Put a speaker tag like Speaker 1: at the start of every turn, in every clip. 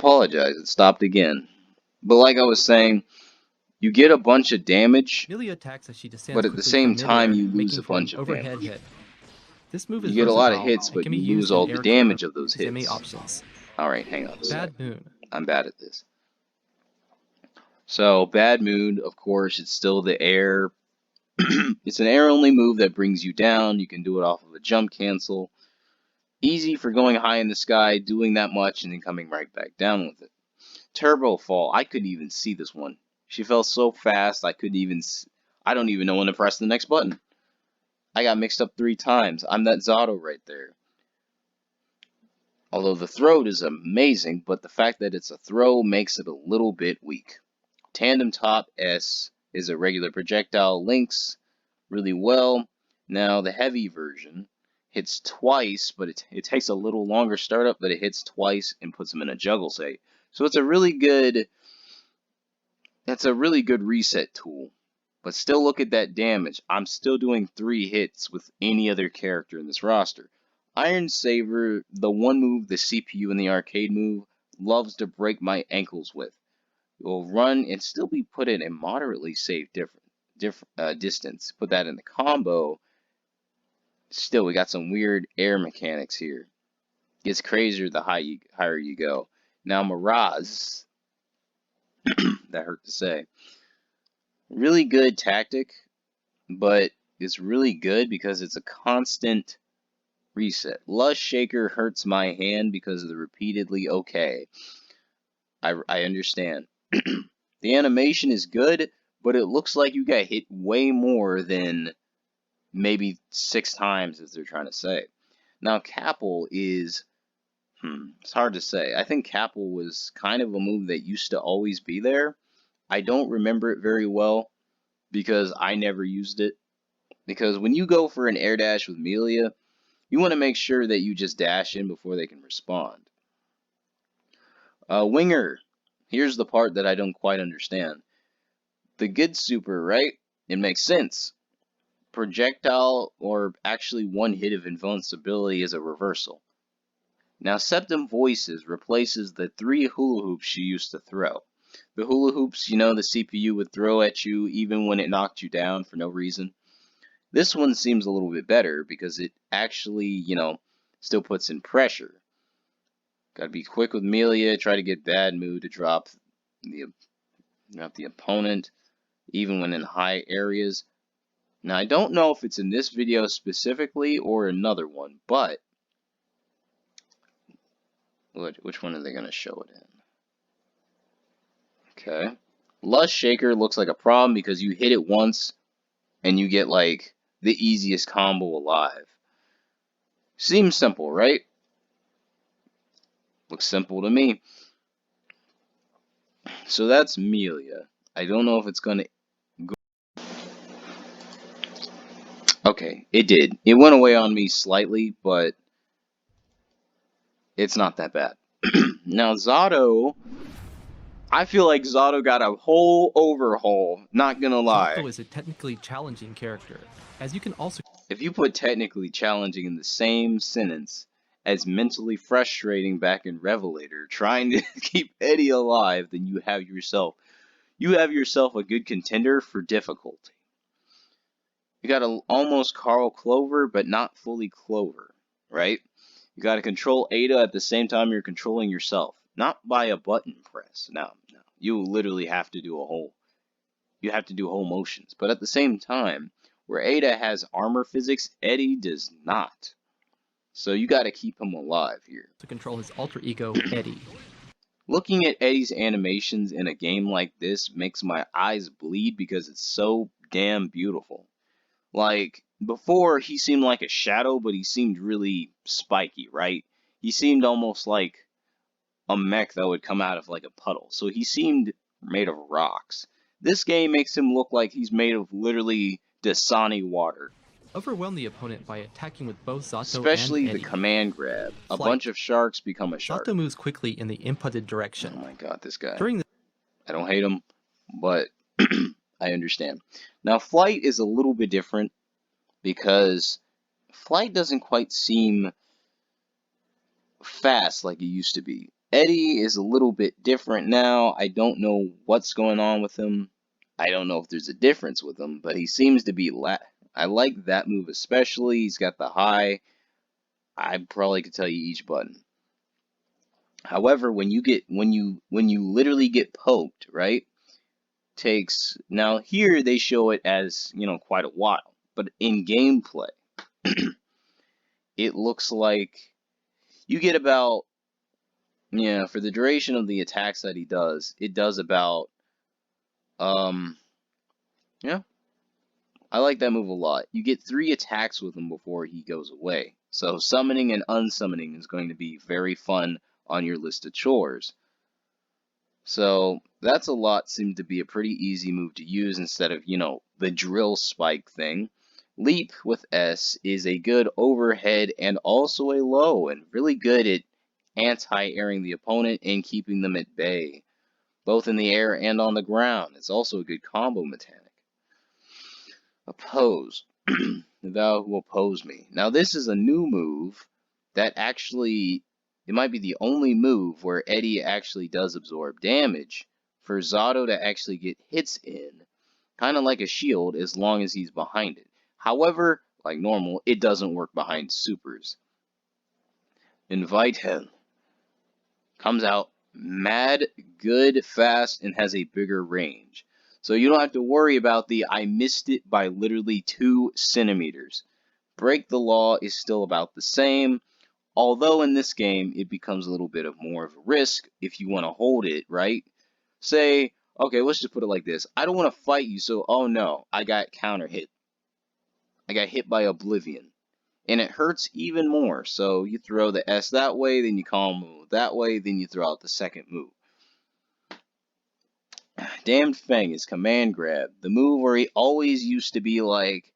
Speaker 1: apologize, it stopped again. But like I was saying, you get a bunch of damage,
Speaker 2: Milia attacks as she descends
Speaker 1: but at the
Speaker 2: quickly from
Speaker 1: same time
Speaker 2: midair,
Speaker 1: you lose
Speaker 2: making
Speaker 1: a
Speaker 2: for an
Speaker 1: bunch of
Speaker 2: overhead
Speaker 1: damage.
Speaker 2: hit. This move
Speaker 1: You
Speaker 2: is
Speaker 1: get a lot of
Speaker 2: versatile
Speaker 1: hits,
Speaker 2: and
Speaker 1: but
Speaker 2: can be
Speaker 1: you lose
Speaker 2: used in
Speaker 1: all the
Speaker 2: air cover
Speaker 1: damage of those
Speaker 2: as MA
Speaker 1: hits.
Speaker 2: options.
Speaker 1: Alright, hang on a sec.
Speaker 2: Bad Moon.
Speaker 1: I'm bad at this. So, Bad Moon, of course, it's still the air. It's an air-only move that brings you down. You can do it off of a jump cancel. Easy for going high in the sky, doing that much, and then coming right back down with it. Turbo Fall, I couldn't even see this one. She fell so fast, I don't even know when to press the next button. I got mixed up 3 times. I'm that Zato right there. Although the throw is amazing, but the fact that it's a throw makes it a little bit weak. Tandem Top S is a regular projectile, links really well. Now the heavy version hits twice, but it takes a little longer startup, but it hits twice and puts them in a juggle state. So it's a really good reset tool. But still look at that damage. I'm still doing 3 hits with any other character in this roster. Iron Saber, the one move the CPU in the arcade move, loves to break my ankles with. It will run and still be put in a moderately safe distance. Put that in the combo. Still, we got some weird air mechanics here. Gets crazier the higher you go. Now, Miraz, that hurt to say. Really good tactic, but it's really good because it's a constant reset. Lush Shaker hurts my hand because of the repeatedly okay. I understand. The animation is good, but it looks like you got hit way more than maybe 6 times, as they're trying to say. Now, Capel is, it's hard to say. I think Capel was kind of a move that used to always be there. I don't remember it very well because I never used it. Because when you go for an air dash with Melia, you want to make sure that you just dash in before they can respond. Winger, here's the part that I don't quite understand. The good super, right? It makes sense. Projectile, or actually one hit of invincibility, is a reversal. Now, Septum Voices replaces the 3 hula hoops she used to throw. The hula hoops, the CPU would throw at you even when it knocked you down for no reason. This one seems a little bit better because it actually, still puts in pressure. Gotta be quick with Melia, try to get Bad Mood to drop the opponent, even when in high areas. Now, I don't know if it's in this video specifically or another one, but which one are they going to show it in? Okay. Lush Shaker looks like a problem because you hit it once and you get like the easiest combo alive. Seems simple, right? Looks simple to me. So that's Melia. I don't know if it's going to go. Okay, it did. It went away on me slightly, but it's not that bad. Now, Zato, I feel like Zato got a whole overhaul, not gonna lie.
Speaker 2: Zato is a technically challenging character, as you can also...
Speaker 1: If you put technically challenging in the same sentence as mentally frustrating back in Revelator, trying to keep Eddie alive, then you have yourself a good contender for difficulty. You got almost Carl Clover, but not fully Clover, right? You got to control Ada at the same time you're controlling yourself, not by a button press. No. You literally have to do whole motions. But at the same time, where Ada has armor physics, Eddie does not. So you got to keep him alive here.
Speaker 2: To control his alter ego, Eddie.
Speaker 1: Looking at Eddie's animations in a game like this makes my eyes bleed because it's so damn beautiful. Like, before, he seemed like a shadow, but he seemed really spiky, right? He seemed almost like a mech that would come out of like a puddle. So he seemed made of rocks. This game makes him look like he's made of literally Dasani water.
Speaker 2: Overwhelm the opponent by attacking with both Zato
Speaker 1: Especially
Speaker 2: and Eddie.
Speaker 1: The command grab. A bunch of sharks become a shark.
Speaker 2: Zato moves quickly in the inputted direction.
Speaker 1: Oh my god, this guy.
Speaker 2: I
Speaker 1: don't hate him, but I understand. Now, Flight is a little bit different because Flight doesn't quite seem fast like it used to be. Eddie is a little bit different now. I don't know what's going on with him. I don't know if there's a difference with him, but he seems to be I like that move especially. He's got the high. I probably could tell you each button. However, when you literally get poked, right? Takes now here they show it as, you know, quite a while, but in gameplay it looks like you get about, yeah, for the duration of the attacks that he does, it does about yeah, I like that move a lot. You get 3 attacks with him before he goes away. So summoning and unsummoning is going to be very fun on your list of chores. So that's a lot, seemed to be a pretty easy move to use instead of, you know, the drill spike thing. Leap with S is a good overhead and also a low, and really good at anti-airing the opponent and keeping them at bay, both in the air and on the ground. It's also a good combo mechanic. Oppose. Thou who oppose me. Now this is a new move that actually, it might be the only move where Eddie actually does absorb damage for Zato to actually get hits in, kind of like a shield as long as he's behind it. However, like normal, it doesn't work behind supers. Invite him. Comes out mad, good, fast, and has a bigger range. So you don't have to worry about the I missed it by literally 2 centimeters. Break the law is still about the same, although in this game it becomes a little bit of more of a risk if you want to hold it, right? Say, okay, let's just put it like this. I don't want to fight you, so oh no, I got counter hit. I got hit by Oblivion. And it hurts even more. So you throw the S that way, then you combo that way, then you throw out the second move. Damned Fang is command grab. The move where he always used to be like,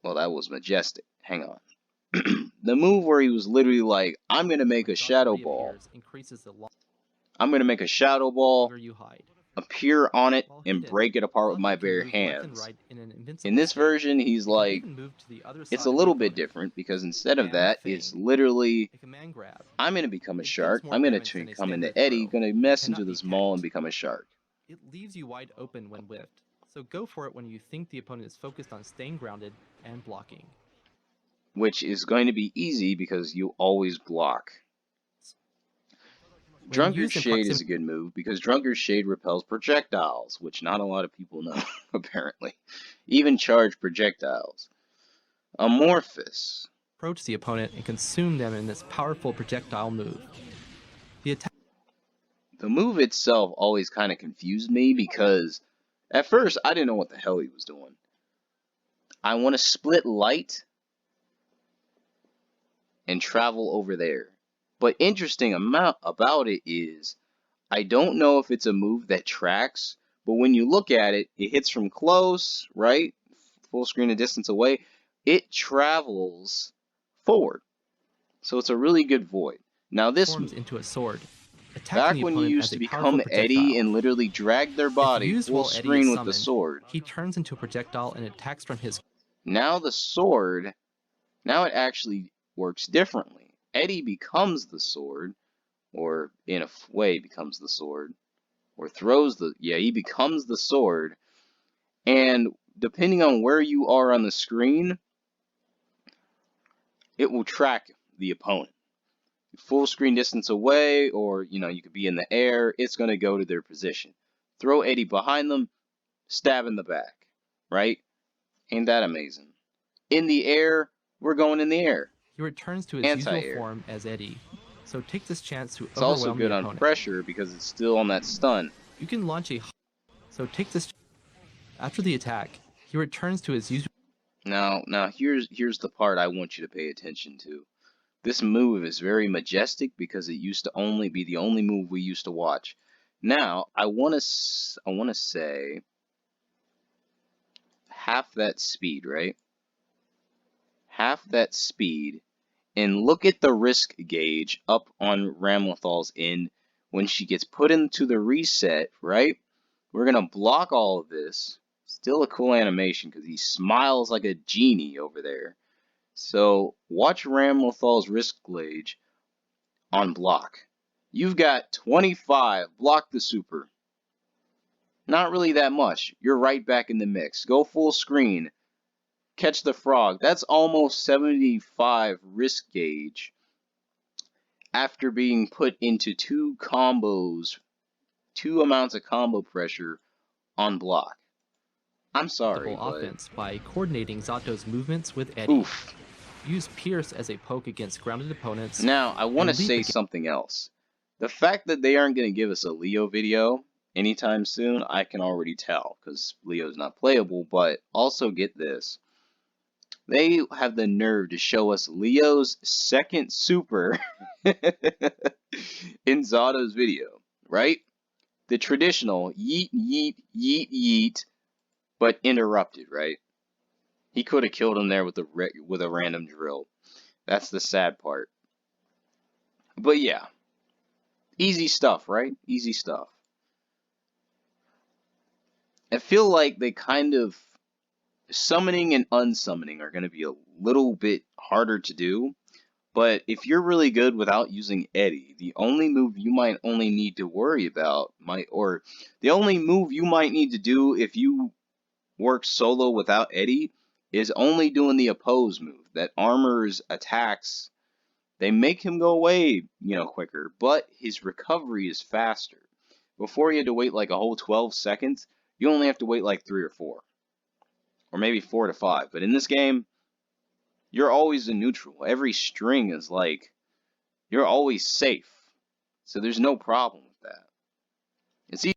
Speaker 1: well, that was majestic. Hang on. The move where he was literally like, I'm going to make a shadow ball. I'm going to make a shadow ball, appear on it, and break it apart with my bare hands. In this version, he's like, it's a little bit different because instead of that, it's literally, I'm going to become a shark. I'm going to come into Eddie, going to mess into this mall and become a shark.
Speaker 2: It leaves you wide open when whiffed, so go for it when you think the opponent is focused on staying grounded and blocking.
Speaker 1: Which is going to be easy because you always block. Drunkard's Shade is a good move because Drunkard's Shade repels projectiles, which not a lot of people know, apparently. Even charged projectiles. Amorphous.
Speaker 2: Approach the opponent and consume them in this powerful projectile move.
Speaker 1: The move itself always kind of confused me because at first I didn't know what the hell he was doing. I want to split light and travel over there. But interesting about it is, I don't know if it's a move that tracks, but when you look at it, it hits from close, right? Full screen and distance away. It travels forward. So it's a really good void. Now this
Speaker 2: forms into a sword.
Speaker 1: Back when you used to become Eddie and literally drag their body full screen with the sword,
Speaker 2: he turns into a projectile and attacks from his...
Speaker 1: Now the sword, now it actually works differently. Eddie becomes the sword, or in a way becomes the sword, or throws the, yeah, he becomes the sword, and depending on where you are on the screen, it will track the opponent. Full screen distance away, or, you know, you could be in the air, it's going to go to their position. Throw Eddie behind them, stab in the back, right? Ain't that amazing? In the air, we're going in the air.
Speaker 2: He returns to his usual form as Eddie, so take this chance to overwhelm the opponent.
Speaker 1: It's also good on pressure because it's still on that stun.
Speaker 2: You can launch a... So take this... After the attack, he returns to his usual...
Speaker 1: Now here's the part I want you to pay attention to. This move is very majestic because it used to only be the only move we used to watch. Now, I want to say half that speed, right? Half that speed, and look at the risk gauge up on Ramlethal's end when she gets put into the reset, right? We're going to block all of this. Still a cool animation because he smiles like a genie over there. So watch Ramlethal's risk gauge on block. You've got 25. Block the super. Not really that much. You're right back in the mix. Go full screen. Catch the frog. That's almost 75 risk gauge after being put into two amounts of combo pressure on block. I'm sorry, but
Speaker 2: offense by coordinating Zato's movements with Eddie.
Speaker 1: oof.
Speaker 2: Use Pierce as a poke against grounded opponents.
Speaker 1: Now, I want to
Speaker 2: and leap
Speaker 1: say
Speaker 2: against-
Speaker 1: something else. The fact that they aren't going to give us a Leo video anytime soon, I can already tell, because Leo's not playable, but also get this. They have the nerve to show us Leo's second super in Zato's video, right? The traditional yeet, yeet, yeet, yeet, but interrupted, right? He could have killed him there with a random drill. That's the sad part. But yeah, easy stuff, right? Easy stuff. I feel like they kind of summoning and unsummoning are going to be a little bit harder to do. But if you're really good without using Eddie, the only move you might only need to worry about the only move you might need to do if you work solo without Eddie is only doing the oppose move. That armors attacks, they make him go away, quicker, but his recovery is faster. Before you had to wait like a whole 12 seconds, you only have to wait like 3 or 4. Or maybe 4 to 5. But in this game, you're always in neutral. Every string is like, you're always safe. So there's no problem with that. It's